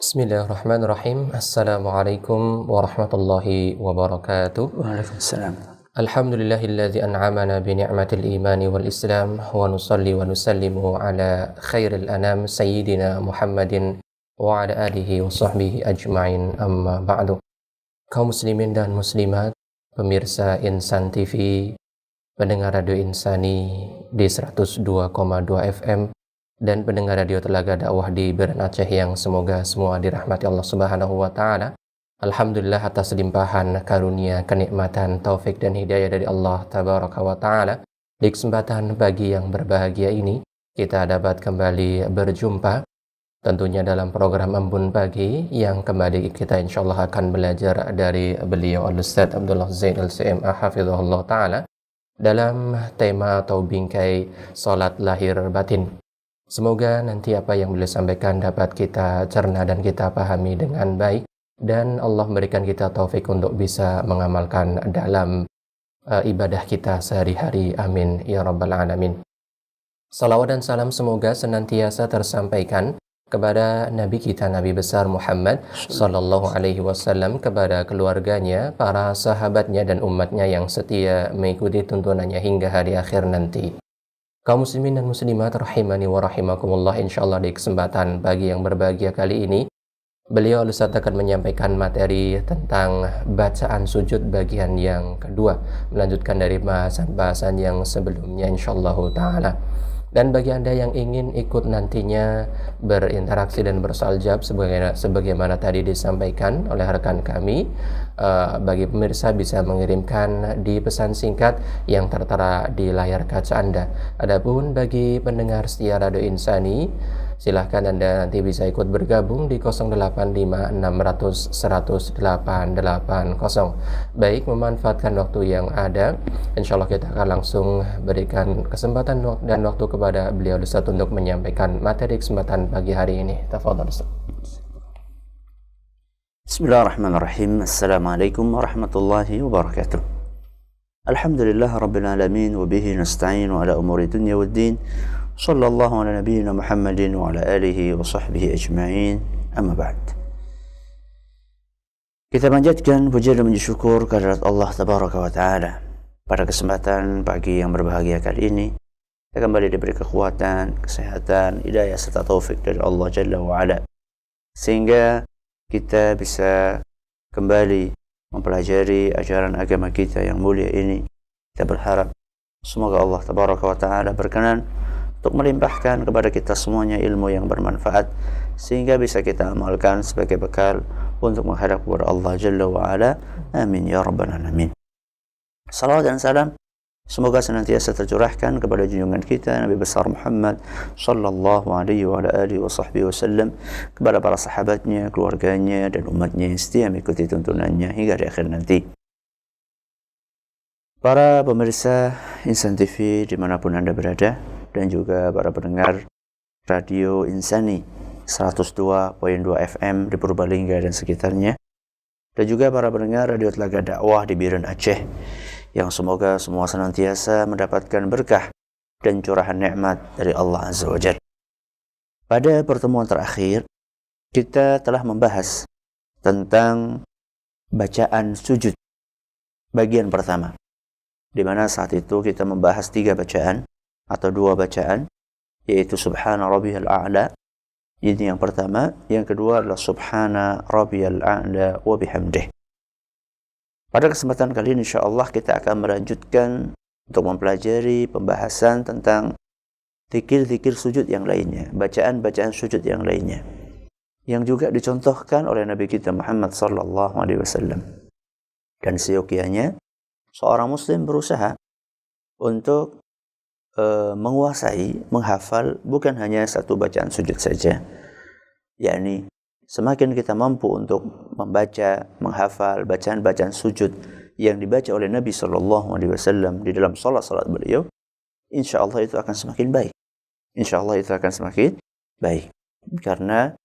Bismillahirrahmanirrahim. Assalamualaikum warahmatullahi wabarakatuh. Waalaikumsalam. Alhamdulillahilladzi an'amana bi ni'matil imani wal islam wa nusalli wa nusallimu ala khairil anam sayyidina Muhammadin wa ala alihi wa sahbihi ajma'in, amma ba'du. Kaum muslimin dan muslimat, pemirsa Insan TV, pendengar Radio Insani di 102,2 FM dan pendengar radio Telaga Dakwah di Biren Aceh yang semoga semua dirahmati Allah Subhanahu wa taala. Alhamdulillah atas limpahan karunia, kenikmatan, taufik dan hidayah dari Allah Tabaraka wa taala. Di kesempatan pagi yang berbahagia ini kita dapat kembali berjumpa tentunya dalam program Embun Pagi yang kembali kita insyaallah akan belajar dari beliau Al-Ustaz Abdullah Zain Al-CM hafizahullah taala dalam tema atau bingkai salat lahir batin. Semoga nanti apa yang beliau sampaikan dapat kita cerna dan kita pahami dengan baik, dan Allah memberikan kita taufik untuk bisa mengamalkan dalam ibadah kita sehari-hari. Amin ya rabbal alamin. Salawat dan salam semoga senantiasa tersampaikan kepada Nabi kita, Nabi besar Muhammad sallallahu alaihi wasallam, kepada keluarganya, para sahabatnya dan umatnya yang setia mengikuti tuntunannya hingga hari akhir nanti. Kaum muslimin dan muslimat rahimani wa rahimakumullah, insyaallah di kesempatan pagi yang berbahagia kali ini beliau Ustaz akan menyampaikan materi tentang bacaan sujud bagian yang kedua, melanjutkan dari bahasan-bahasan yang sebelumnya insyaallah taala. Dan bagi Anda yang ingin ikut nantinya berinteraksi dan bersoal jawab sebagaimana tadi disampaikan oleh rekan kami, bagi pemirsa bisa mengirimkan di pesan singkat yang tertera di layar kaca Anda. Adapun bagi pendengar setia Radio Insani, silahkan Anda nanti bisa ikut bergabung di 085-600-100-880. Baik, memanfaatkan waktu yang ada, insyaallah kita akan langsung berikan kesempatan dan waktu kepada beliau Ustaz untuk menyampaikan materi kesempatan pagi hari ini. Tafadhal Ustaz. Bismillahirrahmanirrahim. Assalamualaikum warahmatullahi wabarakatuh. Alhamdulillah rabbil alamin wa bihi nasta'inu ala umuri dunya waddin. Sallallahu ala nabiyyina Muhammadin wa ala alihi wa sahbihi ajma'in. Amma ba'd. Kita panjatkan puja dan puji syukur kehadirat Allah Tabaraka wa taala. Pada kesempatan pagi yang berbahagia kali ini, kita kembali diberi kekuatan, kesehatan, hidayah serta taufik dari Allah Jalla wa ala, sehingga kita bisa kembali mempelajari ajaran agama kita yang mulia ini. Kita berharap semoga Allah Tabaraka wa taala berkenan untuk melimpahkan kepada kita semuanya ilmu yang bermanfaat, sehingga bisa kita amalkan sebagai bekal untuk menghadap kepada Allah Jalla wa ala. Amin ya rabbal alamin. Salawat dan salam semoga senantiasa tercurahkan kepada junjungan kita Nabi besar Muhammad sallallahu alaihi wa alihi wasallam, kepada para sahabatnya, keluarganya dan umatnya yang setia mengikuti tuntunannya hingga di akhir nanti. Para pemirsa Insan TV dimanapun Anda berada, dan juga para pendengar Radio Insani 102.2 FM di Purbalingga dan sekitarnya, dan juga para pendengar Radio Telaga Dakwah di Biren Aceh, yang semoga semua senantiasa mendapatkan berkah dan curahan nikmat dari Allah Azza wa Jalla. Pada pertemuan terakhir, kita telah membahas tentang bacaan sujud bagian pertama, di mana saat itu kita membahas 3 bacaan atau 2 bacaan, yaitu Subhana Rabbiyal A'la, ini yang pertama. Yang kedua adalah Subhana Rabbiyal A'la wa bihamdih. Pada kesempatan kali ini insyaallah kita akan melanjutkan untuk mempelajari pembahasan tentang zikir-zikir sujud yang lainnya, bacaan-bacaan sujud yang lainnya, yang juga dicontohkan oleh Nabi kita Muhammad sallallahu alaihi wasallam. Dan seyogianya seorang muslim berusaha untuk menguasai, menghafal bukan hanya satu bacaan sujud saja, yakni semakin kita mampu untuk membaca, menghafal bacaan-bacaan sujud yang dibaca oleh Nabi sallallahu alaihi wasallam di dalam salat-salat beliau, insyaallah itu akan semakin baik. Insyaallah itu akan semakin baik, karena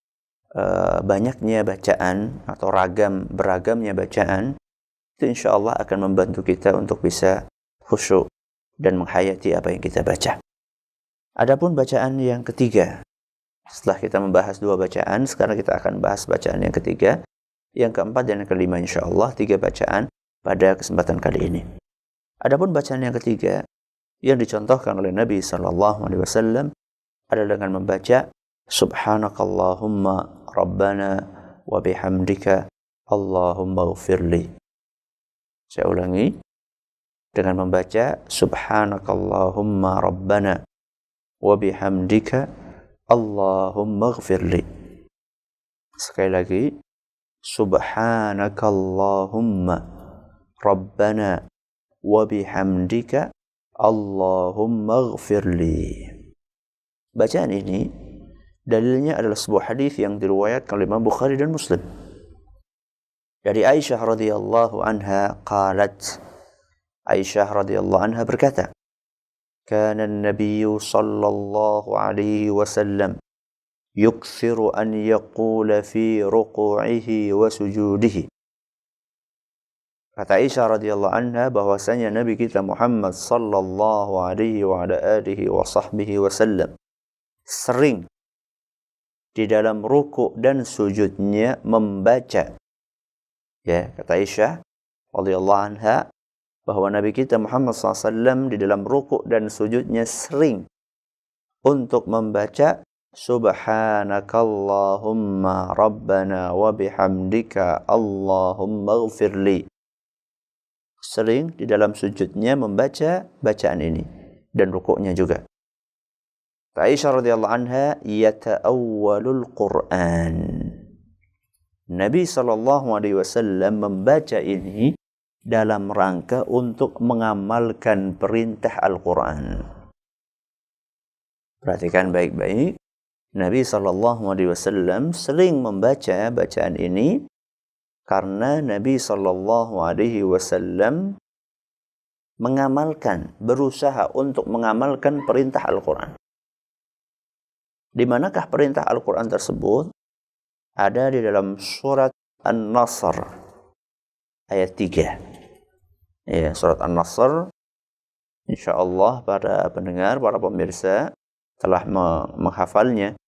banyaknya bacaan atau beragamnya bacaan itu insyaallah akan membantu kita untuk bisa khusyuk dan menghayati apa yang kita baca. Adapun bacaan yang ketiga, Setelah kita membahas 2 bacaan, sekarang kita akan bahas bacaan yang ketiga, yang keempat dan yang kelima insyaallah, 3 bacaan pada kesempatan kali ini. Adapun bacaan yang ketiga yang dicontohkan oleh Nabi sallallahu alaihi wasallam adalah dengan membaca Subhanakallahumma Rabbana wa bihamdika Allahumma ighfirli. Saya ulangi, dengan membaca Subhanakallahumma Rabbana wa bihamdika Allahumma ighfirli. Sekali lagi, Subhanakallahumma Rabbana wa bihamdika Allahumma ighfirli. Bacaan ini dalilnya adalah sebuah hadis yang diriwayatkan oleh Imam Bukhari dan Muslim. Dari Aisyah radhiyallahu anha qalat, Aisyah radhiyallahu anha berkata, "Kana an-nabiy sallallahu alaihi wasallam yukthiru an yaqula fi ruku'ihi wa sujudihi." Kata Aisyah radhiyallahu anha bahwasanya Nabi kita Muhammad sallallahu alaihi wa ala alihi wa sahbihi wasallam sering di dalam ruku' dan sujudnya membaca, ya, kata Aisyah radhiyallahu anha bahwa Nabi kita Muhammad SAW di dalam ruku' dan sujudnya sering untuk membaca Subhanakallahumma Rabbana wa bihamdika Allahumma ighfirli. Sering di dalam sujudnya membaca bacaan ini dan rukuknya juga. Aisyah radhiyallahu anha yata'awwalul Qur'an. Nabi sallallahu alaihi wasallam membaca ini dalam rangka untuk mengamalkan perintah Al-Qur'an. Perhatikan baik-baik. Nabi sallallahu alaihi wasallam sering membaca bacaan ini karena Nabi sallallahu alaihi wasallam berusaha untuk mengamalkan perintah Al-Qur'an. Di manakah perintah Al-Quran tersebut? Ada di dalam surat An-Nasr ayat 3. Ya, surat An-Nasr, insyaallah para pendengar, para pemirsa telah menghafalnya,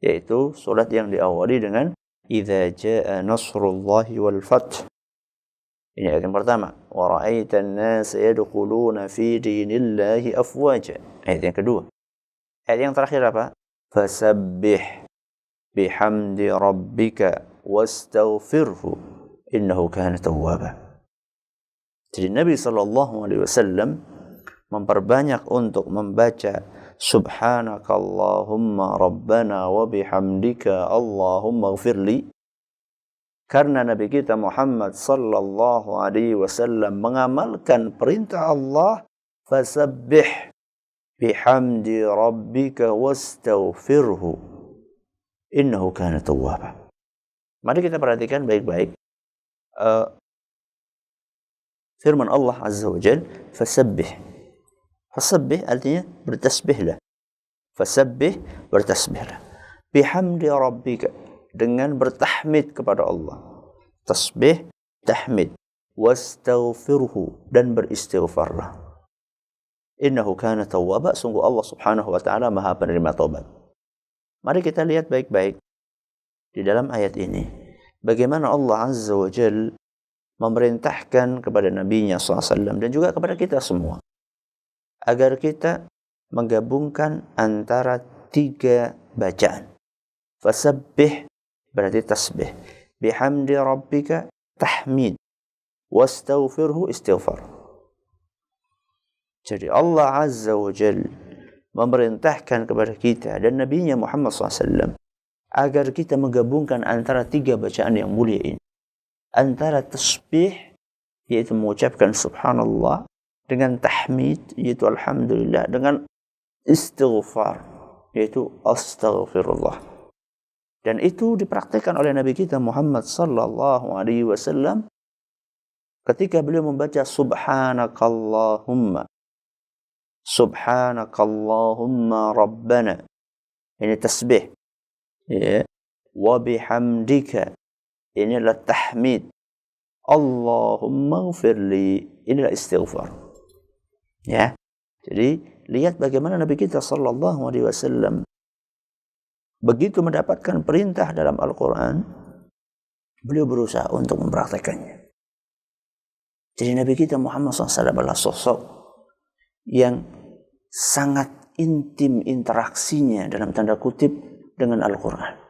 yaitu surat yang diawali dengan Idza jaa nasrullahi wal fath. Ini ayat yang pertama. Wa ra'aitan nasa yadkhuluna fi dinillahi afwaja. Ayat yang kedua. Ayat yang terakhir apa? Fasabbih bihamdi rabbika wastaghfirhu innahu kana tawwaba. Jadi Nabi sallallahu alaihi wasallam memperbanyak untuk membaca Subhanakallahumma Rabbana wa bihamdika Allahumma ighfirli, karena Nabi kita Muhammad sallallahu alaihi wasallam mengamalkan perintah Allah, fasabbih bihamdi rabbika wastaghfirhu innahu kana tawwaba. Mari kita perhatikan baik-baik firman Allah azza wa jalla, fasabbih. Fasabbih artinya bertasbihlah. Fasabbih, bertasbihlah. Bihamdi rabbika, dengan bertahmid kepada Allah. Tasbih, tahmid. Wastaghfirhu, dan beristighfarlah. Innahu kana tawwaba, sungguh Allah subhanahu wa ta'ala maha penerima taubat. Mari kita lihat baik-baik di dalam ayat ini bagaimana Allah azza wa jalla memerintahkan kepada nabinya SAW dan juga kepada kita semua agar kita menggabungkan antara 3 bacaan. Fasabbih berarti tasbih, bihamdi rabbika tahmid, wastaghfirhu istighfar. Jadi Allah azza wa jalla memerintahkan kepada kita dan nabinya Muhammad SAW agar kita menggabungkan antara 3 bacaan yang mulia ini. Antara tasbih, yaitu mengucapkan subhanallah, dengan tahmid, yaitu alhamdulillah, dengan istighfar, yaitu astaghfirullah. Dan itu dipraktikkan oleh Nabi kita Muhammad sallallahu alaihi wasallam ketika beliau membaca subhanakallahumma Rabbana, ini tasbih, ya, wa bihamdika, ini adalah tahmid, Allahumma ighfirli, ini adalah istighfar. Ya. Jadi lihat bagaimana Nabi kita sallallahu alaihi wasallam begitu mendapatkan perintah dalam Al-Quran, beliau berusaha untuk mempraktekannya. Jadi Nabi kita Muhammad SAW adalah sosok yang sangat intim interaksinya dalam tanda kutip dengan Al-Quran.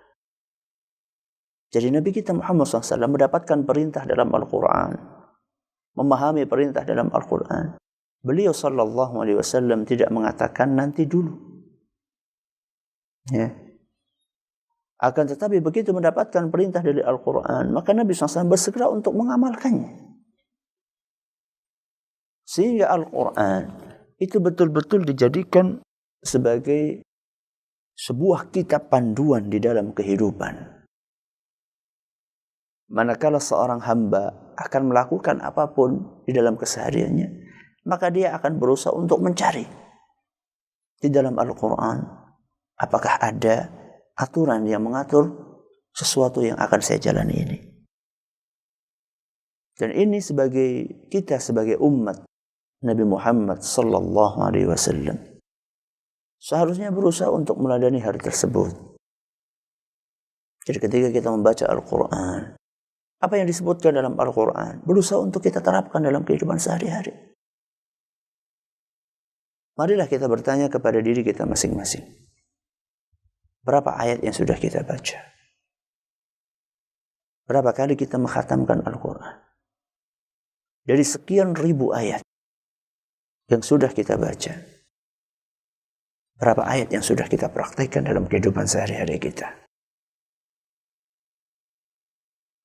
Jadi Nabi kita Muhammad SAW mendapatkan perintah dalam Al-Quran, memahami perintah dalam Al-Quran. Beliau SAW tidak mengatakan nanti dulu. Ya. Akan tetapi begitu mendapatkan perintah dari Al-Quran, maka Nabi SAW bersegera untuk mengamalkannya. Sehingga Al-Quran itu betul-betul dijadikan sebagai sebuah kitab panduan di dalam kehidupan. Manakala seorang hamba akan melakukan apapun di dalam kesehariannya, maka dia akan berusaha untuk mencari di dalam Al-Quran apakah ada aturan yang mengatur sesuatu yang akan saya jalani ini. Dan ini kita sebagai umat Nabi Muhammad sallallahu alaihi wasallam seharusnya berusaha untuk meladani hal tersebut. Jadi ketika kita membaca Al-Quran, apa yang disebutkan dalam Al-Quran berusaha untuk kita terapkan dalam kehidupan sehari-hari. Marilah kita bertanya kepada diri kita masing-masing. Berapa ayat yang sudah kita baca? Berapa kali kita mengkhatamkan Al-Quran? Dari sekian ribu ayat yang sudah kita baca, berapa ayat yang sudah kita praktekkan dalam kehidupan sehari-hari kita?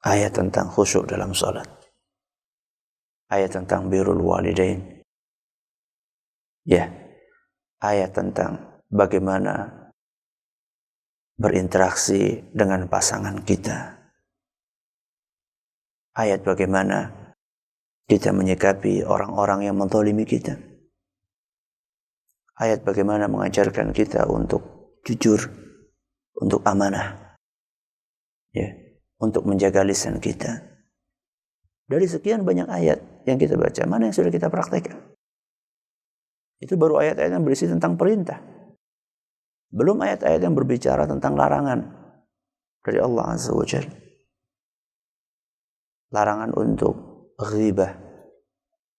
Ayat tentang khusyuk dalam salat, ayat tentang birrul walidain, ya, ayat tentang bagaimana berinteraksi dengan pasangan kita, ayat bagaimana kita menyikapi orang-orang yang menzalimi kita, ayat bagaimana mengajarkan kita untuk jujur, untuk amanah, ya, untuk menjaga lisan kita. Dari sekian banyak ayat yang kita baca, mana yang sudah kita praktekkan? Itu baru ayat-ayat yang berisi tentang perintah. Belum ayat-ayat yang berbicara tentang larangan dari Allah Azza wa Jalla. Larangan untuk ghibah,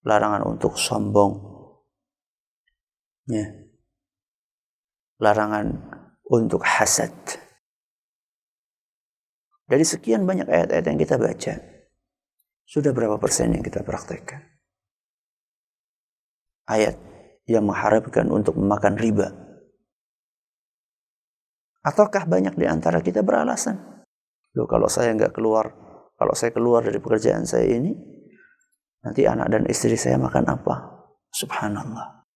larangan untuk sombong, ya, larangan untuk hasad. Dari sekian banyak ayat-ayat yang kita baca, sudah berapa persen yang kita praktekkan? Ayat yang mengharapkan untuk memakan riba. Ataukah banyak di antara kita beralasan, loh kalau saya keluar dari pekerjaan saya ini, nanti anak dan istri saya makan apa? Subhanallah.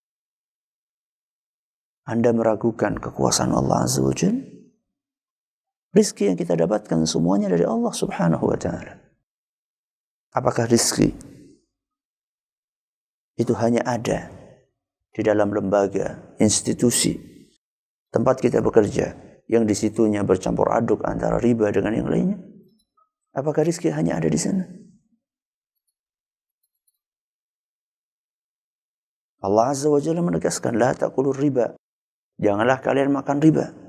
Anda meragukan kekuasaan Allah Azza wa Jalla? Rizki yang kita dapatkan semuanya dari Allah Subhanahu wa ta'ala. Apakah rizki itu hanya ada di dalam lembaga, institusi, tempat kita bekerja, yang disitunya bercampur aduk antara riba dengan yang lainnya? Apakah rizki hanya ada di sana? Allah Azza wa Jalla menegaskan, la ta'kulur riba. Janganlah kalian makan riba.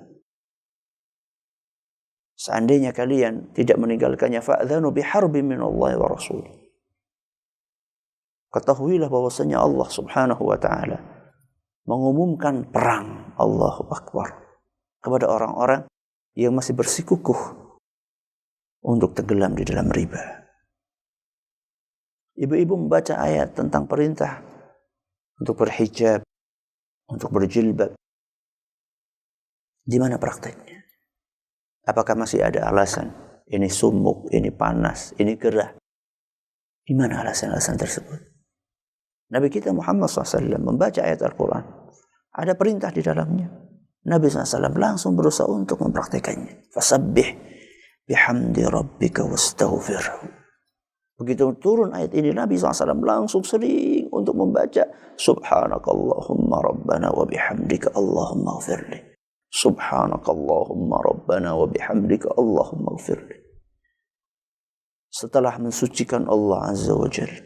Seandainya kalian tidak meninggalkannya, fa'adhanu biharbin min Allah wa Rasul. Ketahuilah bahwasanya Allah Subhanahu wa ta'ala mengumumkan perang, Allahu Akbar, kepada orang-orang yang masih bersikukuh untuk tenggelam di dalam riba. Ibu-ibu membaca ayat tentang perintah untuk berhijab, untuk berjilbab. Di mana prakteknya? Apakah masih ada alasan? Ini sumuk, ini panas, ini gerah. Di mana alasan-alasan tersebut? Nabi kita Muhammad SAW membaca ayat Al-Quran. Ada perintah di dalamnya. Nabi SAW langsung berusaha untuk mempraktekannya. Fasabbih bihamdi rabbika wastaghfirhu. Begitu turun ayat ini, Nabi SAW langsung sering untuk membaca Subhanakallahumma rabbana wa bihamdika Allahumma ghfirli. Subhanakallahumma rabbana wa bihamdika Allahumma ghfirli. Setelah mensucikan Allah Azza wa Jalla,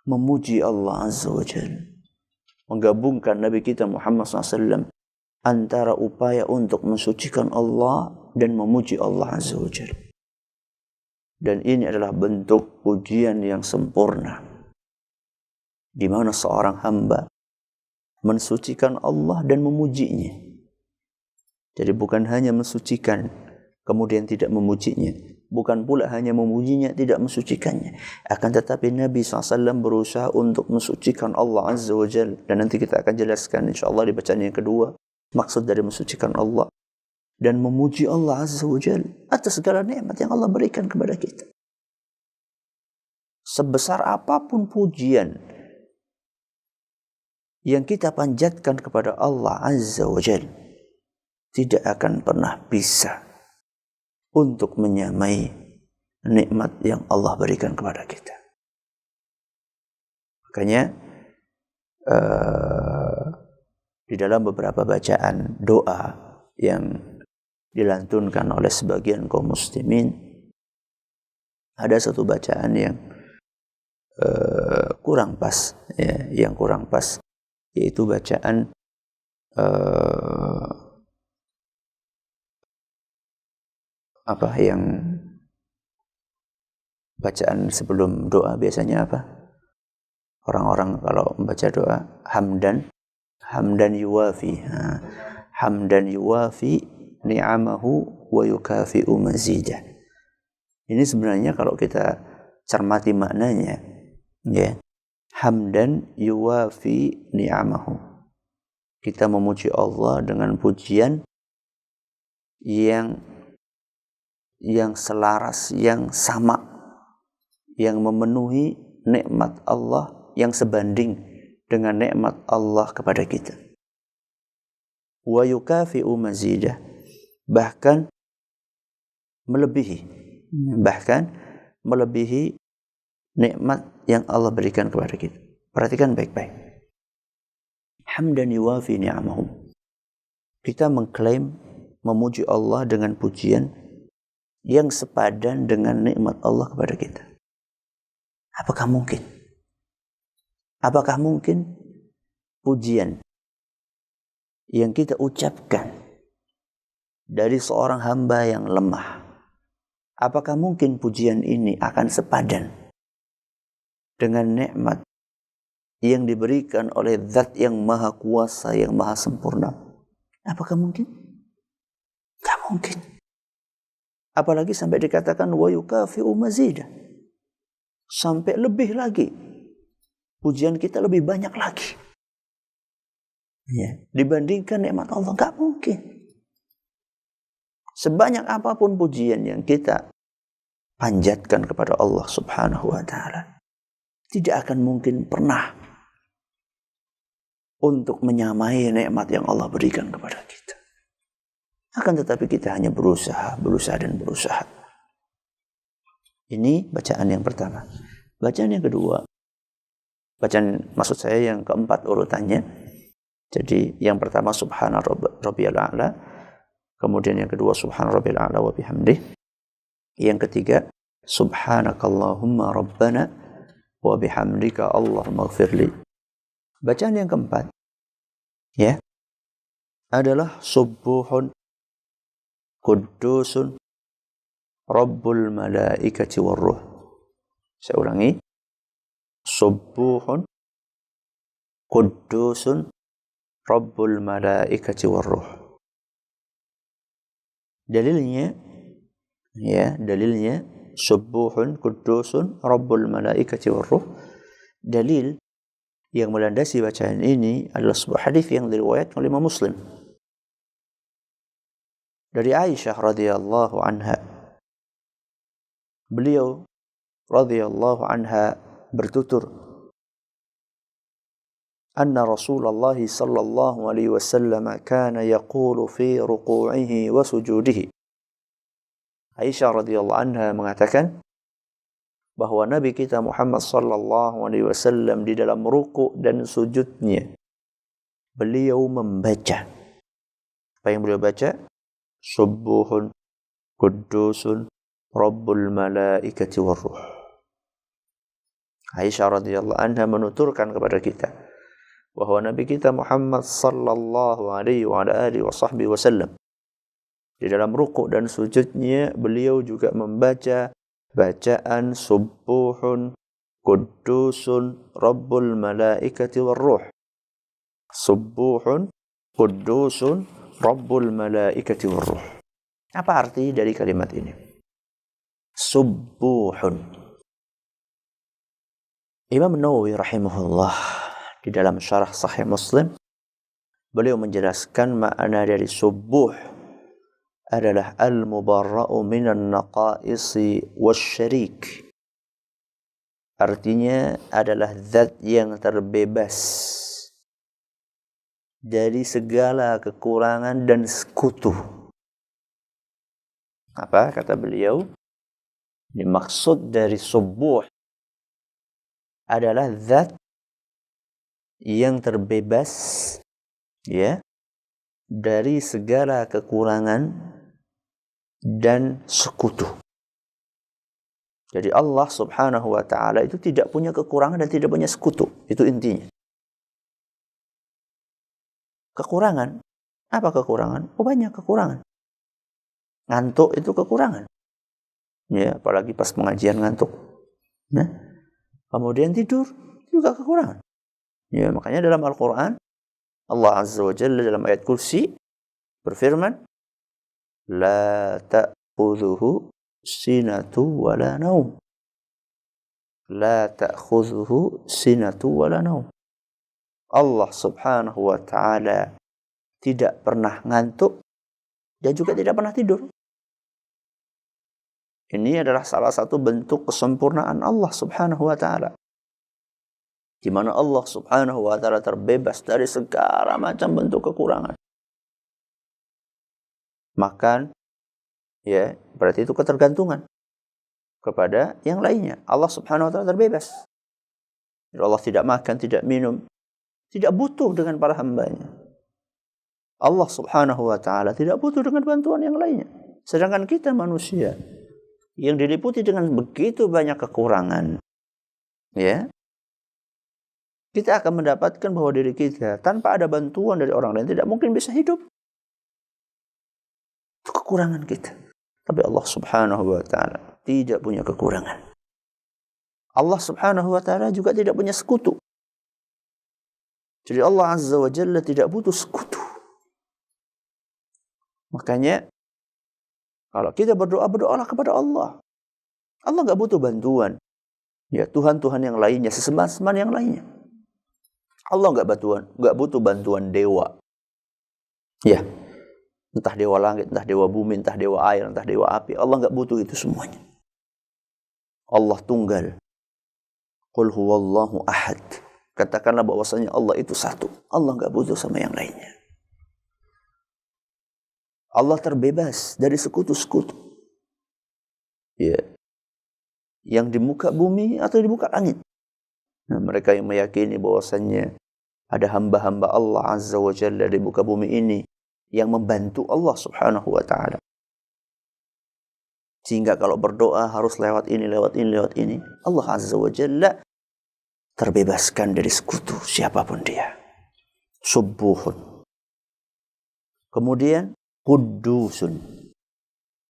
memuji Allah Azza wa Jalla, menggabungkan Nabi kita Muhammad SAW antara upaya untuk mensucikan Allah dan memuji Allah Azza wa Jalla. Dan ini adalah bentuk pujian yang sempurna, di mana seorang hamba mensucikan Allah dan memujinya. Jadi bukan hanya mensucikan kemudian tidak memujinya, bukan pula hanya memujinya tidak mensucikannya, akan tetapi Nabi SAW berusaha untuk mensucikan Allah Azza wa Jalla. Dan nanti kita akan jelaskan insyaAllah di bacaan yang kedua maksud dari mensucikan Allah dan memuji Allah Azza wa Jalla atas segala nikmat yang Allah berikan kepada kita. Sebesar apapun pujian yang kita panjatkan kepada Allah Azza wa Jalla, tidak akan pernah bisa untuk menyamai nikmat yang Allah berikan kepada kita. Makanya di dalam beberapa bacaan doa yang dilantunkan oleh sebagian kaum muslimin, ada satu bacaan yang kurang pas, ya, yang kurang pas, yaitu bacaan yang bacaan sebelum doa biasanya apa? Orang-orang kalau membaca doa hamdan yuwafi ni'amahu wa yukafi'u mazidah. Ini sebenarnya kalau kita cermati maknanya, ya, hamdan yuwafi ni'amahu, kita memuji Allah dengan pujian yang selaras, yang sama, yang memenuhi nikmat Allah, yang sebanding dengan nikmat Allah kepada kita. Wa yukafi'u mazidah, bahkan melebihi nikmat yang Allah berikan kepada kita. Perhatikan baik-baik. Hamdan yuwafi ni'amahu. Kita mengklaim memuji Allah dengan pujian yang sepadan dengan nikmat Allah kepada kita. Apakah mungkin? Apakah mungkin pujian yang kita ucapkan dari seorang hamba yang lemah, apakah mungkin pujian ini akan sepadan dengan nikmat yang diberikan oleh Zat yang Maha Kuasa, yang Maha Sempurna? Apakah mungkin? Tak mungkin. Apalagi sampai dikatakan wa yukafi'u mazidah, sampai lebih lagi, pujian kita lebih banyak lagi, ya, dibandingkan nikmat Allah. Enggak mungkin. Sebanyak apapun pujian yang kita panjatkan kepada Allah Subhanahu wa ta'ala, tidak akan mungkin pernah untuk menyamai nikmat yang Allah berikan kepada kita. Akan tetapi kita hanya berusaha. Ini bacaan yang pertama. Bacaan yang kedua, maksud saya yang keempat urutannya. Jadi yang pertama subhana rabbiyal a'la, kemudian yang kedua subhana rabbiyal a'la wa bihamdih, yang ketiga subhanakallahumma rabbana wa bihamdika allahumma ighfirli. Bacaan yang keempat, ya, adalah subuhun Qudusun Rabbul Malaikati Warruh. Saya ulangi. Subuhun Qudusun Rabbul Malaikati Warruh. Dalilnya Subuhun Qudusun Rabbul Malaikati Warruh. Dalil yang melandasi bacaan ini adalah sebuah hadis yang diriwayatkan oleh Imam Muslim dari Aisyah radhiyallahu anha. Beliau radhiyallahu anha bertutur, anna Rasulullah sallallahu alaihi wasallam kana yaqulu fi ruku'ihi wa sujudihi. Aisyah radhiyallahu anha mengatakan bahwa Nabi kita Muhammad sallallahu alaihi wasallam di dalam ruku' dan sujudnya beliau membaca. Apa yang beliau baca? Subuhun Qudusun Rabbul Malaikati Warruh. Aisyah radhiyallahu anha menuturkan kepada kita bahwa Nabi kita Muhammad sallallahu alaihi wa ala alihi wa sahbihi wasallam di dalam rukuk dan sujudnya beliau juga membaca bacaan subuhun quddusun rabbul malaikati war ruh. Subuhun quddusun rabbul malaikati war ruh. Apa arti dari kalimat ini? Subuhun. Imam Nawawi rahimahullah di dalam syarah Sahih Muslim beliau menjelaskan makna dari subuh adalah al-mubarra'u minan naqaisi wasyarik. Artinya adalah zat yang terbebas dari segala kekurangan dan sekutu. Apa kata beliau? Dimaksud dari subuh adalah zat yang terbebas ya dari segala kekurangan dan sekutu. Jadi Allah subhanahu wa ta'ala itu tidak punya kekurangan dan tidak punya sekutu. Itu intinya. Kekurangan. Apa kekurangan? Oh, banyak kekurangan. Ngantuk itu kekurangan. Ya, apalagi pas pengajian ngantuk. Nah, kemudian tidur juga kekurangan. Ya, makanya dalam Al-Quran Allah Azza wa Jalla dalam ayat kursi berfirman, La ta'khudhuhu sinatu wala naum. La ta'khudhuhu sinatu wala naum. Allah subhanahu wa ta'ala tidak pernah ngantuk dan juga tidak pernah tidur. Ini adalah salah satu bentuk kesempurnaan Allah subhanahu wa ta'ala, di mana Allah subhanahu wa ta'ala terbebas dari segala macam bentuk kekurangan. Makan, ya, berarti itu ketergantungan kepada yang lainnya. Allah subhanahu wa ta'ala terbebas. Jadi Allah tidak makan, tidak minum, tidak butuh dengan para hambanya. Allah subhanahu wa ta'ala tidak butuh dengan bantuan yang lainnya. Sedangkan kita manusia yang diliputi dengan begitu banyak kekurangan, ya, kita akan mendapatkan bahwa diri kita tanpa ada bantuan dari orang lain tidak mungkin bisa hidup. Itu kekurangan kita. Tapi Allah subhanahu wa ta'ala tidak punya kekurangan. Allah subhanahu wa ta'ala juga tidak punya sekutu. Jadi Allah azza wa jalla tidak butuh sekutu. Makanya kalau kita berdoa, berdoalah kepada Allah. Allah enggak butuh bantuan. Ya, Tuhan-Tuhan yang lainnya, sesembahan-sembahan yang lainnya. Allah enggak butuh bantuan dewa. Ya. Entah dewa langit, entah dewa bumi, entah dewa air, entah dewa api. Allah enggak butuh itu semuanya. Allah tunggal. Qul huwallahu ahad. Katakanlah bahwasanya Allah itu satu. Allah enggak butuh sama yang lainnya. Allah terbebas dari sekutu-sekutu. Ya. Yang di muka bumi atau di muka langit. Nah, mereka yang meyakini bahwasanya ada hamba-hamba Allah Azza wa Jalla di muka bumi ini yang membantu Allah subhanahu wa ta'ala. Sehingga kalau berdoa harus lewat ini, lewat ini, lewat ini. Allah Azza wa Jalla terbebaskan dari sekutu siapapun dia. Subuhun. Kemudian Quddusun.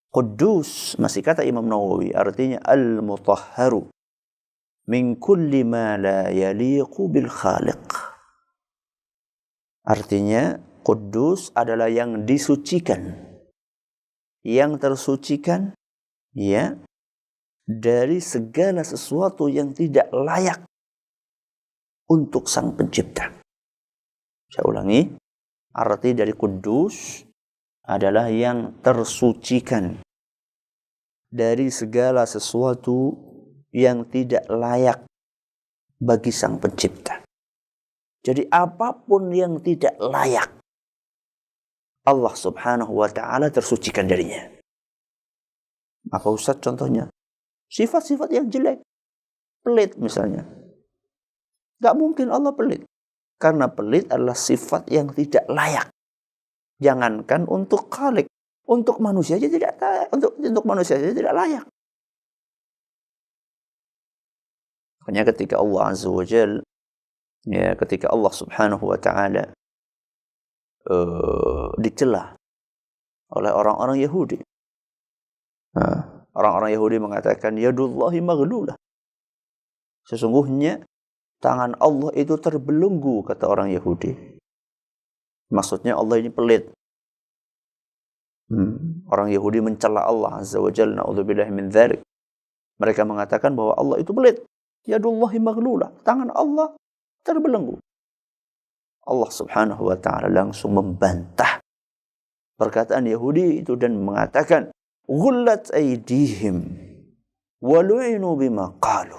Quddus, masih kata Imam Nawawi, artinya al-mutahharu min kulli ma la yaliqu bil khaliq. Artinya Quddus adalah yang disucikan, yang tersucikan, ya, dari segala sesuatu yang tidak layak untuk Sang Pencipta. Saya ulangi, arti dari Quddus adalah yang tersucikan dari segala sesuatu yang tidak layak bagi Sang Pencipta. Jadi apapun yang tidak layak, Allah subhanahu wa ta'ala tersucikan darinya. Apa Ustaz contohnya? Sifat-sifat yang jelek. Pelit misalnya. Gak mungkin Allah pelit. Karena pelit adalah sifat yang tidak layak. Jangankan untuk khalik. Untuk manusia saja tidak untuk manusia saja tidak layak. Makanya ketika Allah Azza wa Jalla Ya, ketika Allah Subhanahu wa taala dicela oleh orang-orang Yahudi. Orang-orang Yahudi mengatakan yadullahi maghlulah. Sesungguhnya tangan Allah itu terbelenggu, kata orang Yahudi. Maksudnya Allah ini pelit. Orang Yahudi mencela Allah Azza wa Jalla, na'udzubillahi min dzalik. Mereka mengatakan bahwa Allah itu pelit. Yadullahi maghlulah, tangan Allah terbelenggu. Allah Subhanahu wa taala langsung membantah perkataan Yahudi itu dan mengatakan ghullat aydihim wa lu'inu bima qalu.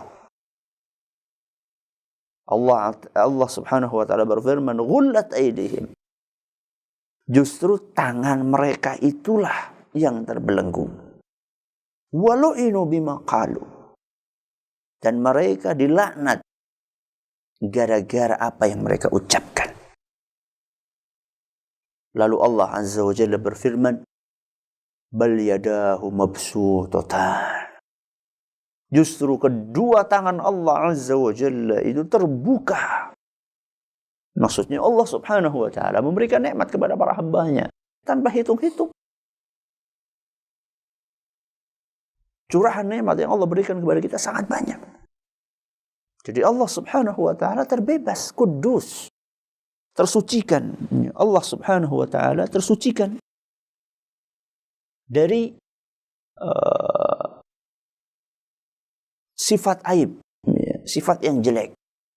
Allah Subhanahu wa taala berfirman ghullat aydihim, justru tangan mereka itulah yang terbelenggu. Wa lu'inu bima qalu, dan mereka dilaknat gara-gara apa yang mereka ucapkan. Lalu Allah Azza wa Jalla berfirman, bal yadahu mabsutatan. Justru kedua tangan Allah Azza wa Jalla itu terbuka. Maksudnya Allah Subhanahu wa taala memberikan nikmat kepada para hambanya tanpa hitung-hitung. Curahan nikmat yang Allah berikan kepada kita sangat banyak. Jadi Allah Subhanahu wa taala terbebas, kudus, tersucikan. Allah Subhanahu wa taala tersucikan dari sifat aib, sifat yang jelek.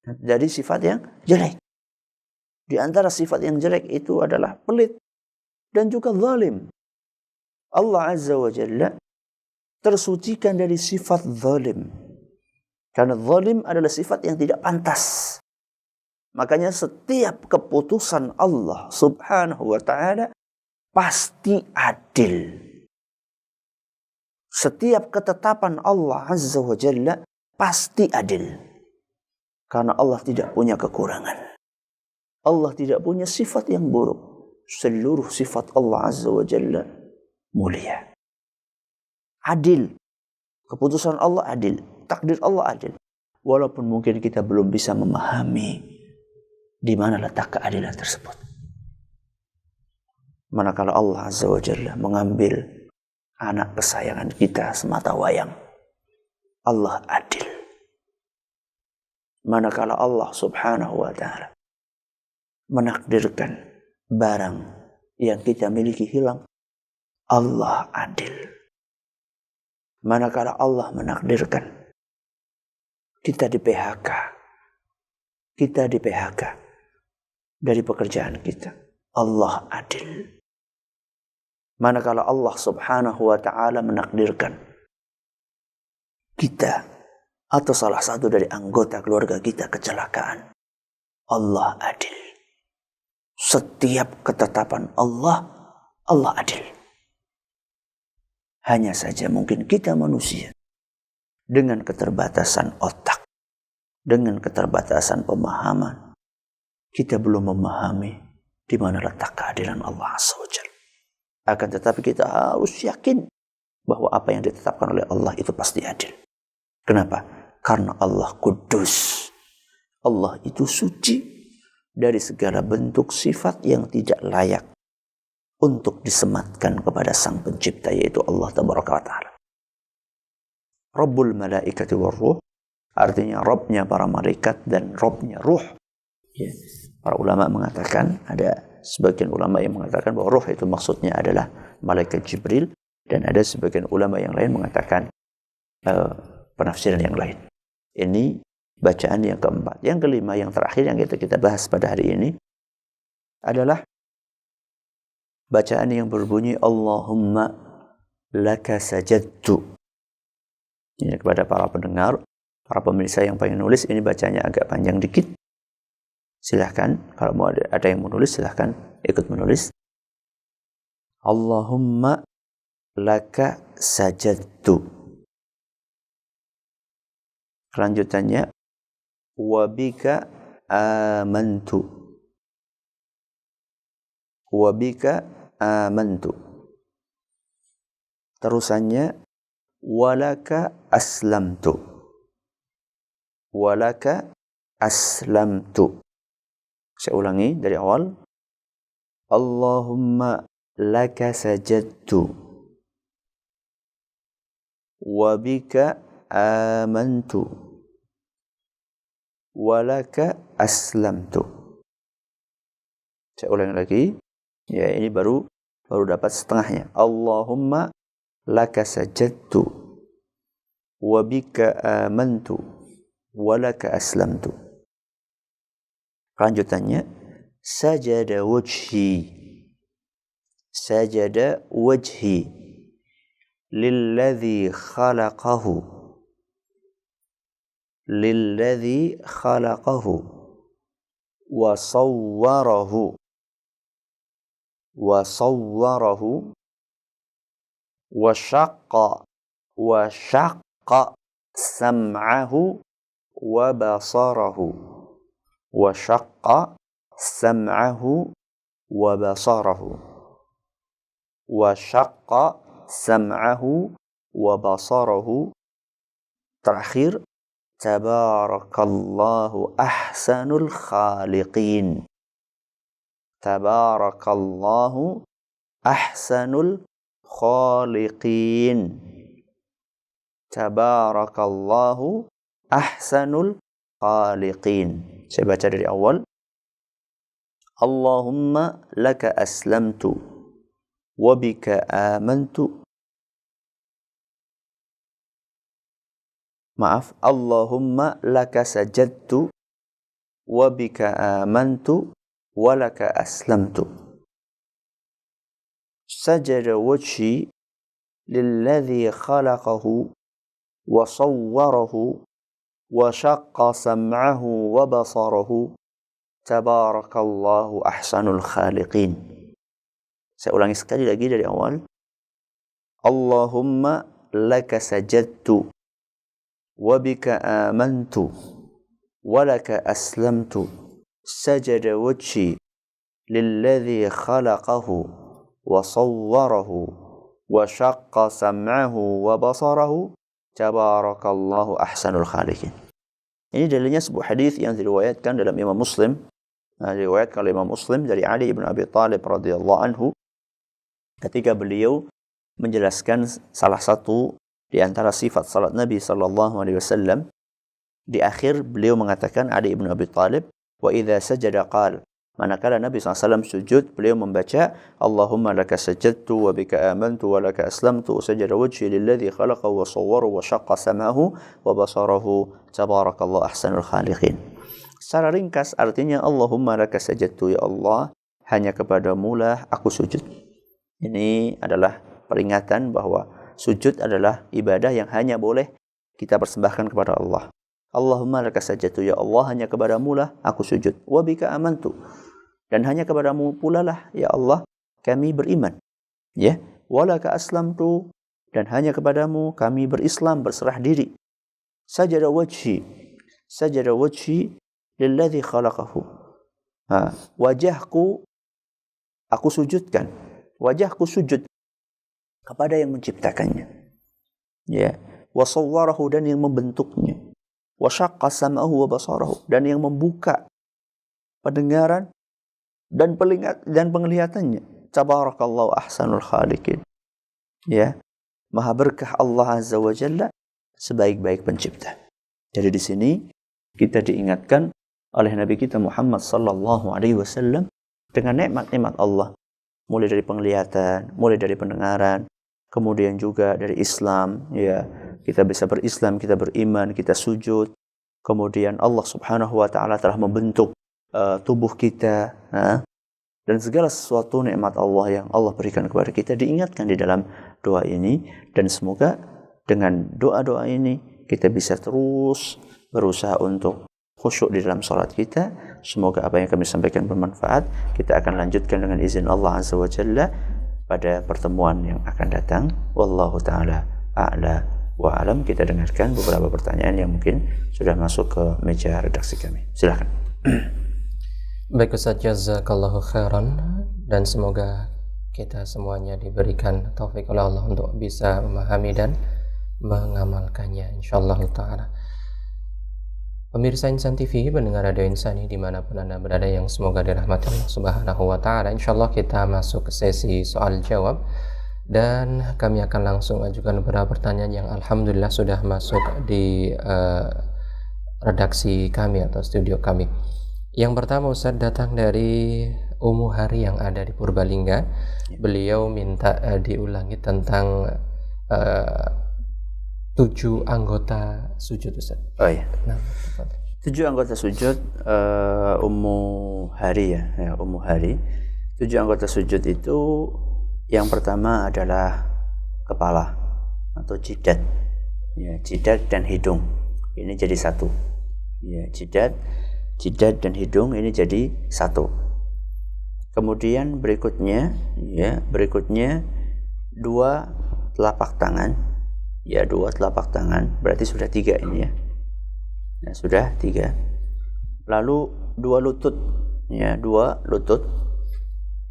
Dari sifat yang jelek. Di antara sifat yang jelek itu adalah pelit dan juga zalim. Allah Azza wa Jalla tersucikan dari sifat zalim. Karena zalim adalah sifat yang tidak pantas. Makanya setiap keputusan Allah Subhanahu wa taala pasti adil. Setiap ketetapan Allah Azza wa Jalla pasti adil. Karena Allah tidak punya kekurangan. Allah tidak punya sifat yang buruk. Seluruh sifat Allah Azza wa Jalla mulia. Adil. Keputusan Allah adil. Takdir Allah adil. Walaupun mungkin kita belum bisa memahami di mana letak keadilan tersebut. Manakala Allah Azza wa Jalla mengambil anak kesayangan kita semata wayang, Allah adil. Manakala Allah Subhanahu wa taala menakdirkan barang yang kita miliki hilang, Allah adil. Manakala Allah menakdirkan kita di PHK dari pekerjaan kita, Allah adil. Manakala Allah Subhanahu wa taala menakdirkan kita atau salah satu dari anggota keluarga kita kecelakaan, Allah adil. Setiap ketetapan Allah adil. Hanya saja mungkin kita manusia dengan keterbatasan otak, dengan keterbatasan pemahaman, kita belum memahami di mana letak keadilan Allah Azza wa Jalla. Akan tetapi kita harus yakin bahwa apa yang ditetapkan oleh Allah itu pasti adil. Kenapa? Karena Allah kudus. Allah itu suci dari segala bentuk sifat yang tidak layak untuk disematkan kepada Sang Pencipta, yaitu Allah Tabaraka wa Ta'ala. Rabbul malaikati war ruh, artinya Rabbnya para malaikat dan Rabbnya ruh. Ya. Para ulama mengatakan, ada sebagian ulama yang mengatakan bahwa ruh itu maksudnya adalah malaikat Jibril, dan ada sebagian ulama yang lain mengatakan penafsiran yang lain. Ini bacaan yang keempat. Yang kelima, yang terakhir yang kita bahas pada hari ini adalah bacaan yang berbunyi Allahumma laka sajadtu. Ini kepada para pendengar, para pemirsa yang pengen nulis, ini bacanya agak panjang dikit. Silahkan, kalau mau ada yang menulis, silahkan ikut menulis. Allahumma laka sajadtu. Kelanjutannya, wabika amantu. Wabika amantu. Terusannya, walaka aslamtu. Walaka aslamtu. Saya ulangi dari awal. Allahumma laka sajadtu wa bika amantu wa laka aslamtu. Saya ulangi lagi. Ya, ini baru dapat setengahnya. Allahumma laka sajadtu wa bika amantu wa laka aslamtu. Kelanjutannya, sajada wajhi lilladzi khalaqahu wa sawwarahu wa syaqqa sam'ahu wa basarahu wa syaqqa sam'ahu wa basarahu wa syaqqa sam'ahu wa basarahu. Terakhir, tabarakallahu ahsanul khaliqin. Tabarakallahu ahsanul khaliqin. Tabarakallahu ahsanul khaliqin. Saya baca dari awal. Allahumma laka aslamtu wa bika amantu. Allahumma laka sajadtu wa bika amantu wa laka aslamtu. Sajada wajhi lilladzi khalaqahu wa sawwarahu wa syaqqa sam'ahu wa basarahu. Tabarakallahu ahsanul khaliqin. Saya ulangi sekali lagi dari awal. Allahumma laka sajadtu wa bika amantu wa laka aslamtu. Sajada wajhi lilladzi khalaqahu wa sawwarahu wa syaqqa sam'ahu wa basarahu. Tabarakallahu ahsanul khaliqin. Ini dalilnya sebuah hadis yang diriwayatkan dalam Imam Muslim. Diriwayatkan oleh Imam Muslim dari Ali bin Abi Thalib radhiyallahu anhu ketika beliau menjelaskan salah satu di antara sifat salat Nabi sallallahu alaihi wasallam. Di akhir beliau mengatakan, Ali bin Abi Thalib, wa idza sajada qala, manakala Nabi SAW sujud, beliau membaca Allahumma laka sajadtu wa bika amantu wa laka aslamtu sajada wajhi lilladzi khalaqa wa sawwara wa syaqqa sam'ahu wa basarahu. Tabarakallahu ahsanul khaliqin. Secara ringkas artinya Allahumma laka sajadtu, ya Allah, hanya kepadamu lah aku sujud. Ini adalah peringatan bahwa sujud adalah ibadah yang hanya boleh kita persembahkan kepada Allah. Allahumma laka sajadtu, ya Allah, hanya kepadamu lah aku sujud. Wa bika amantu, dan hanya kepadamu pula lah, ya Allah, kami beriman. Ya, wa laka aslamtu, dan hanya kepadamu kami berislam, berserah diri. Sajada wajhi lilladzi khalaqahu. Wajahku aku sujudkan. Wajahku sujud kepada yang menciptakannya. Ya, wa sawwarahu, dan yang membentuknya. Wa syaqqa sam'ahu wa basarahu, dan yang membuka pendengaran dan penglihatannya. Tabarakallahu ahsanul khaliqin. Ya, maha berkah Allah Azza wa Jalla, sebaik-baik pencipta. Jadi di sini kita diingatkan oleh Nabi kita Muhammad sallallahu alaihi wasallam dengan nikmat-nikmat Allah, mulai dari penglihatan, mulai dari pendengaran, kemudian juga dari Islam, ya. Kita bisa berislam, kita beriman, kita sujud. Kemudian Allah Subhanahu wa taala telah membentuk tubuh kita, dan segala sesuatu nikmat Allah yang Allah berikan kepada kita diingatkan di dalam doa ini. Dan semoga dengan doa-doa ini kita bisa terus berusaha untuk khusyuk di dalam salat kita. Semoga apa yang kami sampaikan bermanfaat. Kita akan lanjutkan dengan izin Allah Azza wa Jalla pada pertemuan yang akan datang. Wallahu taala a'la wa alam. Kita dengarkan beberapa pertanyaan yang mungkin sudah masuk ke meja redaksi kami. Silakan. Baik Ustaz, jazakallahu khairan, dan semoga kita semuanya diberikan taufik oleh Allah untuk bisa memahami dan mengamalkannya insyaallah taala. Pemirsa Insan TV, pendengar Radio Insani dimanapun Anda berada yang semoga dirahmati Allah Subhanahu wa Ta'ala. Insyaallah kita masuk ke sesi soal jawab dan kami akan langsung ajukan beberapa pertanyaan yang alhamdulillah sudah masuk di redaksi kami atau studio kami. Yang pertama Ustaz datang dari Ummu Hari yang ada di Purbalingga. Beliau minta diulangi tentang 7 anggota sujud Ustaz. Oh iya. Nah, 7 anggota sujud Ummu Hari ya, Ummu Hari. 7 anggota sujud itu yang pertama adalah kepala atau jidat. Ya, jidat dan hidung. Ini jadi satu. Ya, jidat dan hidung ini jadi satu. Kemudian berikutnya 2 telapak tangan. Ya, 2 telapak tangan, berarti sudah 3 ini ya. Nah, sudah 3. Lalu 2 lutut. Ya, 2 lutut.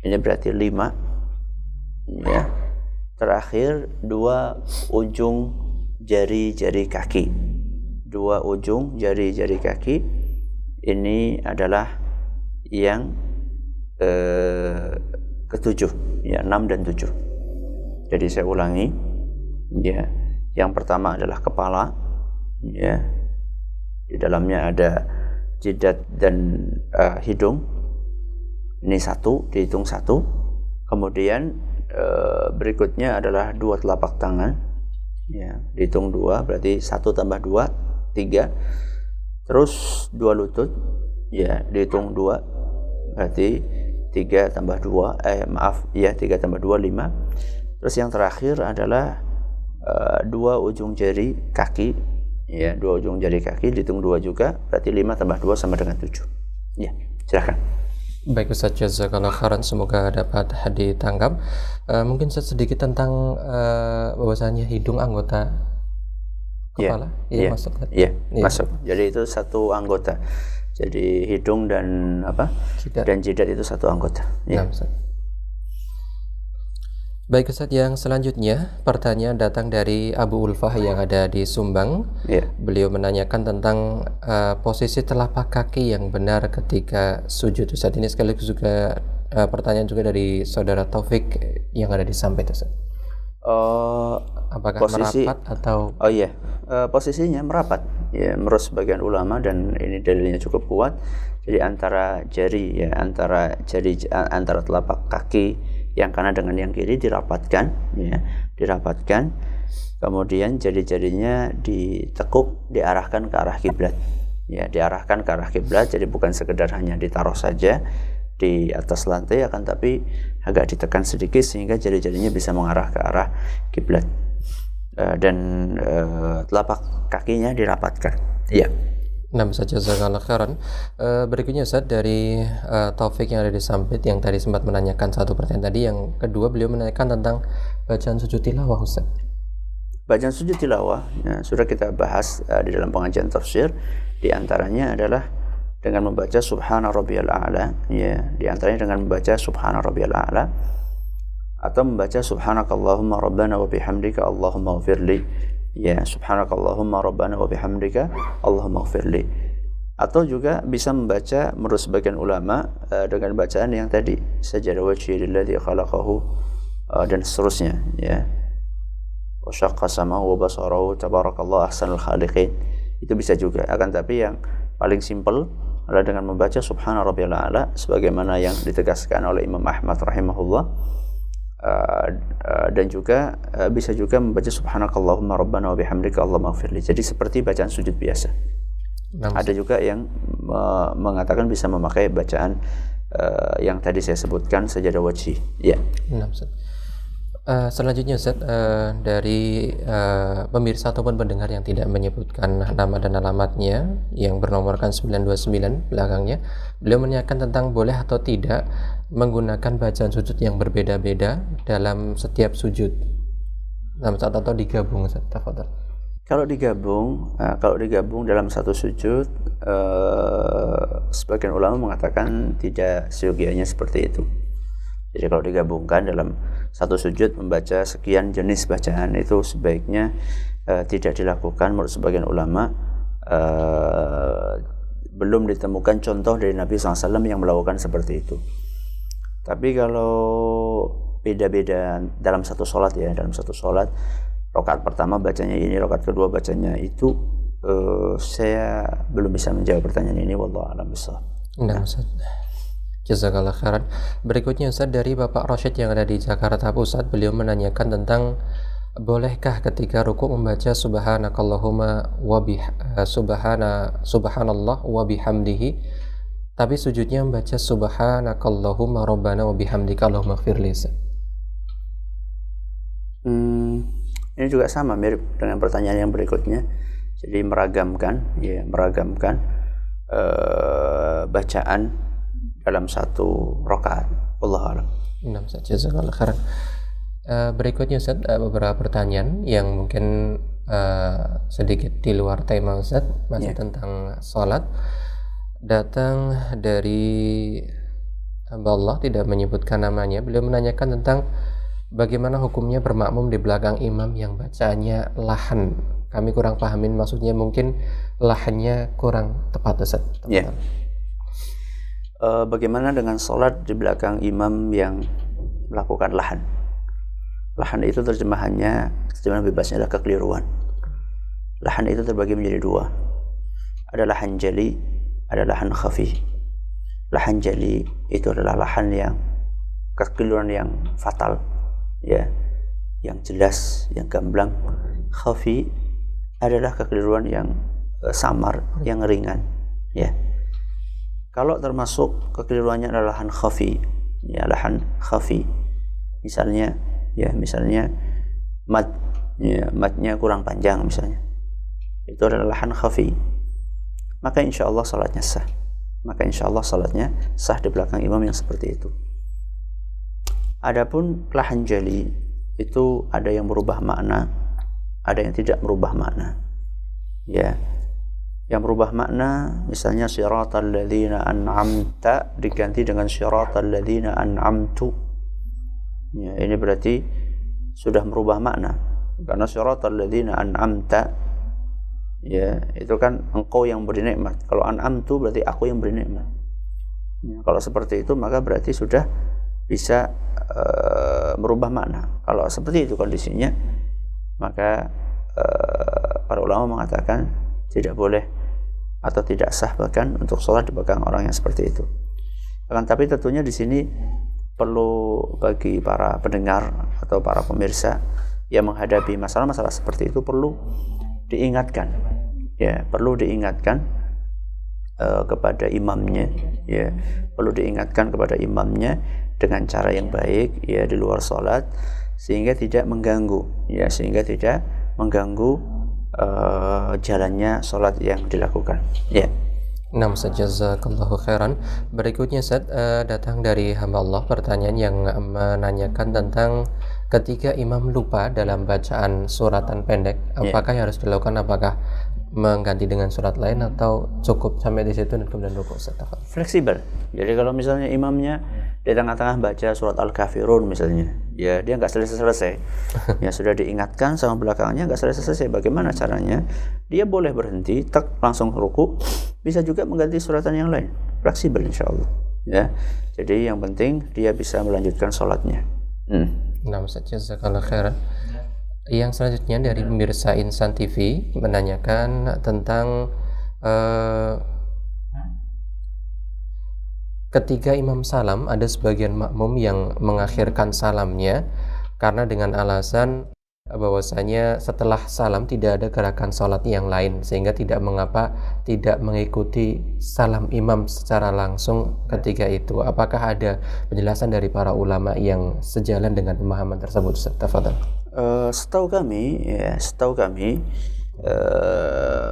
Ini berarti 5. Ya. Terakhir 2 ujung jari-jari kaki. 2 ujung jari-jari kaki. Ini adalah yang ke-7. Ya, 6 dan 7. Jadi saya ulangi. Ya. Yang pertama adalah kepala, ya, di dalamnya ada jidat dan hidung. Ini 1, dihitung 1. Kemudian berikutnya adalah 2 telapak tangan, ya, dihitung 2, berarti 1 tambah 2, 3. Terus 2 lutut, ya, dihitung 2, berarti 3 tambah 2, 3 tambah 2, 5. Terus yang terakhir adalah 2 ujung jari kaki, ya, 2 ujung jari kaki dihitung 2 juga, berarti 5 tambah 2 sama dengan 7. Ya, silakan. Baik Ustaz, jazakallahu khairan, semoga dapat ditangkap. Mungkin sedikit tentang bahwasanya hidung anggota kepala. Iya, masuk. Iya, masuk. Jadi itu satu anggota. Jadi hidung dan jidat. Dan jidat itu satu anggota. Ya. Nah, baik Ustaz, yang selanjutnya pertanyaan datang dari Abu Ulfah yang ada di Sumbang. Beliau menanyakan tentang posisi telapak kaki yang benar ketika sujud Ustaz. Ini sekaligus juga pertanyaan juga dari saudara Taufik yang ada di Sampit Ustaz. Apakah merapat atau? Posisinya merapat. Ya, menurut sebagian ulama, dan ini dalilnya cukup kuat. Jadi antara jari, ya, antara telapak kaki yang kanan dengan yang kiri dirapatkan, ya, dirapatkan. Kemudian jari-jarinya ditekuk, diarahkan ke arah kiblat. Ya, diarahkan ke arah kiblat. Jadi bukan sekedar hanya ditaruh saja di atas lantai, akan tapi agak ditekan sedikit sehingga jari-jarinya bisa mengarah ke arah kiblat. Dan telapak kakinya dirapatkan. Iya. Nah, saja jazakallahu khairan. Berikutnya Ustaz dari Taufik yang ada di Sampit yang tadi sempat menanyakan satu pertanyaan tadi. Yang kedua beliau menanyakan tentang bacaan sujud tilawah Ustaz. Bacaan sujud tilawah, ya, sudah kita bahas di dalam pengajian tafsir. Di antaranya adalah dengan membaca Subhana Rabbiyal A'la, ya, di antaranya dengan membaca Subhana Rabbiyal A'la, atau membaca Subhanakallahumma Rabbana wa bihamdika Allahumma ghfirli. Ya, subhanakallahumma rabbana wa bihamdika Allahumma ghfirli. Atau juga bisa membaca menurut sebagian ulama dengan bacaan yang tadi, sajada wajhi lilladzi khalaqahu, dan seterusnya, ya. Wa syaqqa samahu wa basarahu tabarakallahu ahsanul khaliqin. Itu bisa juga. Akan tapi yang paling simpel adalah dengan membaca subhana rabbiyal a'la sebagaimana yang ditegaskan oleh Imam Ahmad rahimahullah. Dan juga bisa juga membaca subhanakallahumma rabbana wa bihamdika Allahumma ghfirli. Jadi seperti bacaan sujud biasa. Ada juga yang mengatakan bisa memakai bacaan yang tadi saya sebutkan, sajadah wajhi. Ya. Selanjutnya Ustaz, dari pemirsa ataupun pendengar yang tidak menyebutkan nama dan alamatnya yang bernomorkan 929 belakangnya, beliau menanyakan tentang boleh atau tidak menggunakan bacaan sujud yang berbeda-beda dalam setiap sujud. Atau digabung Ustaz, tafadhol. Kalau digabung dalam satu sujud, sebagian ulama mengatakan tidak seyogianya seperti itu. Jadi kalau digabungkan dalam satu sujud membaca sekian jenis bacaan, itu sebaiknya tidak dilakukan menurut sebagian ulama. belum ditemukan contoh dari Nabi SAW yang melakukan seperti itu. Tapi kalau beda-beda dalam satu sholat ya, dalam satu sholat rakaat pertama bacanya ini, rakaat kedua bacanya itu, saya belum bisa menjawab pertanyaan ini. Wallahu a'lam bishawab. Nah, Ustaz. Jazakallah khairan. Berikutnya Ustaz, dari Bapak Rashid yang ada di Jakarta Pusat, beliau menanyakan tentang bolehkah ketika rukuk membaca subhanakallahumma wa subhanallah wa bihamdihi, tapi sujudnya membaca subhanakallahumma rabbana wa bihamdika allahumma ighfirli. Ini juga sama, mirip dengan pertanyaan yang berikutnya. Jadi meragamkan bacaan dalam satu rakaat. Wallahu a'lam. Nah, Ustaz, jazakallah khairan. Berikutnya Ustaz, beberapa pertanyaan yang mungkin sedikit di luar tema Ustaz, masih tentang sholat. Datang dari hamba Allah, tidak menyebutkan namanya. Beliau menanyakan tentang bagaimana hukumnya bermakmum di belakang imam yang bacaannya lahan. Kami kurang pahamin, maksudnya mungkin lahannya kurang tepat Ustaz. Bagaimana dengan sholat di belakang imam yang melakukan lahan? Lahan itu terjemahan bebasnya adalah kekeliruan. Lahan itu terbagi menjadi dua. Ada lahan jali, ada lahan khafi. Lahan jali itu adalah lahan yang kekeliruan yang fatal, ya, yang jelas, yang gamblang. Khafi adalah kekeliruan yang samar, yang ringan, ya. Kalau termasuk kekeliruannya adalah lahan khafi, ya, lahan khafi. Misalnya madnya kurang panjang misalnya. Itu adalah lahan khafi. Maka insyaallah salatnya sah. Di belakang imam yang seperti itu. Adapun lahan jali itu ada yang merubah makna, ada yang tidak merubah makna. Ya. Yang merubah makna misalnya siratal ladzina an'amta diganti dengan siratal ladzina an'amtu. Ya, ini berarti sudah merubah makna. Karena siratal ladzina an'amta, ya, itu kan engkau yang beri nikmat. Kalau an'amtu berarti aku yang beri nikmat. Ya, kalau seperti itu maka berarti sudah bisa merubah makna. Kalau seperti itu kondisinya, maka para ulama mengatakan tidak boleh atau tidak sah bahkan untuk sholat di belakang orang yang seperti itu. Tapi tentunya di sini perlu bagi para pendengar atau para pemirsa yang menghadapi masalah-masalah seperti itu perlu diingatkan, ya, perlu diingatkan kepada imamnya, ya, perlu diingatkan kepada imamnya dengan cara yang baik, ya, di luar sholat, sehingga tidak mengganggu, ya, jalannya sholat yang dilakukan. Ya. Nah, Ustaz, jazakallahu khairan. Berikutnya Ustaz, datang dari hamba Allah pertanyaan yang menanyakan tentang ketika imam lupa dalam bacaan suratan pendek, apakah yang harus dilakukan? Apakah mengganti dengan surat lain atau cukup sampai di situ dan kemudian rukuk? Fleksibel. Jadi kalau misalnya imamnya di tengah-tengah baca surat Al-Kafirun misalnya, ya dia nggak selesai, ya sudah diingatkan sama belakangnya nggak selesai. Bagaimana caranya? Dia boleh berhenti, langsung rukuk. Bisa juga mengganti suratan yang lain. Fleksibel insyaallah. Ya. Jadi yang penting dia bisa melanjutkan sholatnya. Nah, Ustaz, jazakallahu khairan. Yang selanjutnya dari pemirsa Insan TV menanyakan tentang ketika imam salam, ada sebagian makmum yang mengakhirkan salamnya karena dengan alasan bahwasanya setelah salam tidak ada gerakan sholat yang lain, sehingga tidak mengapa tidak mengikuti salam imam secara langsung ketika itu. Apakah ada penjelasan dari para ulama yang sejalan dengan pemahaman tersebut? Tafadhal. Setahu kami,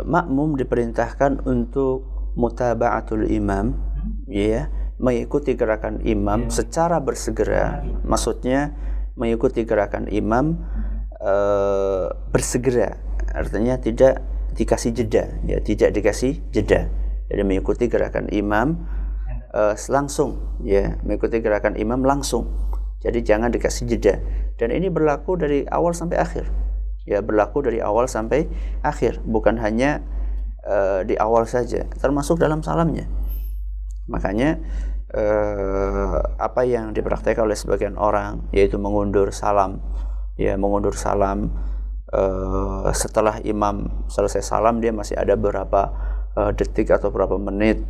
makmum diperintahkan untuk mutaba'atul imam, ya, mengikuti gerakan imam secara bersegera. Maksudnya mengikuti gerakan imam bersegera, artinya tidak dikasih jeda, ya, tidak dikasih jeda. Jadi mengikuti gerakan imam langsung, ya, mengikuti gerakan imam langsung. Jadi jangan dikasih jeda. Dan ini berlaku dari awal sampai akhir. Ya, berlaku dari awal sampai akhir, bukan hanya di awal saja, termasuk dalam salamnya. Makanya apa yang dipraktekkan oleh sebagian orang yaitu mengundur salam, setelah imam selesai salam dia masih ada berapa detik atau berapa menit,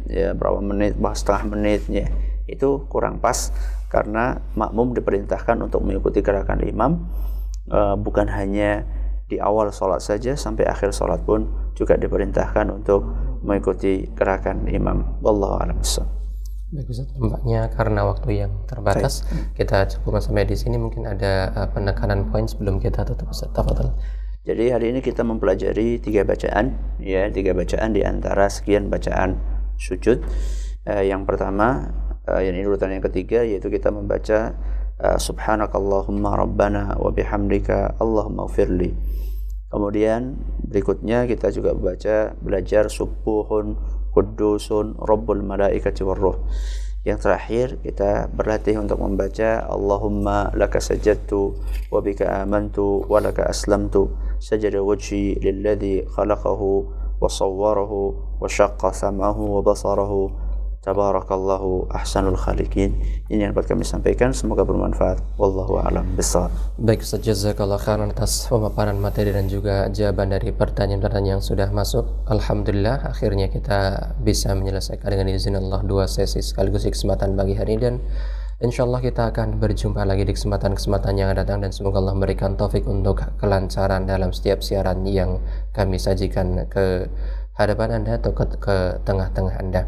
setengah menit, ya. Itu kurang pas, karena makmum diperintahkan untuk mengikuti gerakan imam, bukan hanya di awal sholat saja, sampai akhir sholat pun juga diperintahkan untuk mengikuti gerakan imam. Wallahu a'lam bishawab. Baik Ustaz, nampaknya karena waktu yang terbatas, kita cukupkan sampai di sini. Mungkin ada penekanan poin sebelum kita tutup, Ustaz. Tafadhol. Jadi hari ini kita mempelajari 3 bacaan, 3 bacaan di antara sekian bacaan sujud. Yang pertama, yang ini urutan yang ketiga, yaitu kita membaca Subhanakallahumma Rabbana wa bihamdika Allahumma ufirli. Kemudian berikutnya kita juga belajar Subuhun Qudusun Rabbul Malaikati Warruh. Yang terakhir kita berlatih untuk membaca Allahumma laka sajadtu wa bika amantu wa laka aslamtu sajada wajhi lilladzi khalaqahu wa sawwarahu wa syaqqa sam'ahu wa basarahu tabarakallahu ahsanul khaliqin. Ini yang dapat kami sampaikan, semoga bermanfaat. Wallahu a'lam bishawab. Baik Ustaz, jazakallah khairan atas pemaparan materi dan juga jawaban dari pertanyaan-pertanyaan yang sudah masuk. Alhamdulillah akhirnya kita bisa menyelesaikan dengan izin Allah 2 sesi sekaligus di kesempatan pagi hari ini, dan insyaallah kita akan berjumpa lagi di kesempatan-kesempatan yang akan datang, dan semoga Allah memberikan taufik untuk kelancaran dalam setiap siaran yang kami sajikan ke hadapan Anda atau ke tengah-tengah Anda.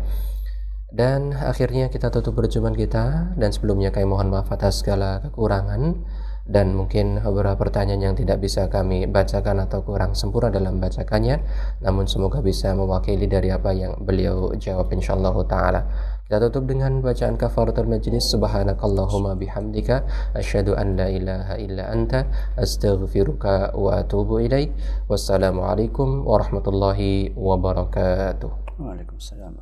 Dan akhirnya kita tutup perjumpaan kita, dan sebelumnya kami mohon maaf atas segala kekurangan dan mungkin beberapa pertanyaan yang tidak bisa kami bacakan atau kurang sempurna dalam bacakannya, namun semoga bisa mewakili dari apa yang beliau jawab insyaallah ta'ala. Kita tutup dengan bacaan kafaratul majlis. Subhanakallahumma bihamdika asyhadu an la ilaha illa anta astaghfiruka wa atubu ilaik. Wassalamualaikum warahmatullahi wabarakatuh. Waalaikumsalam.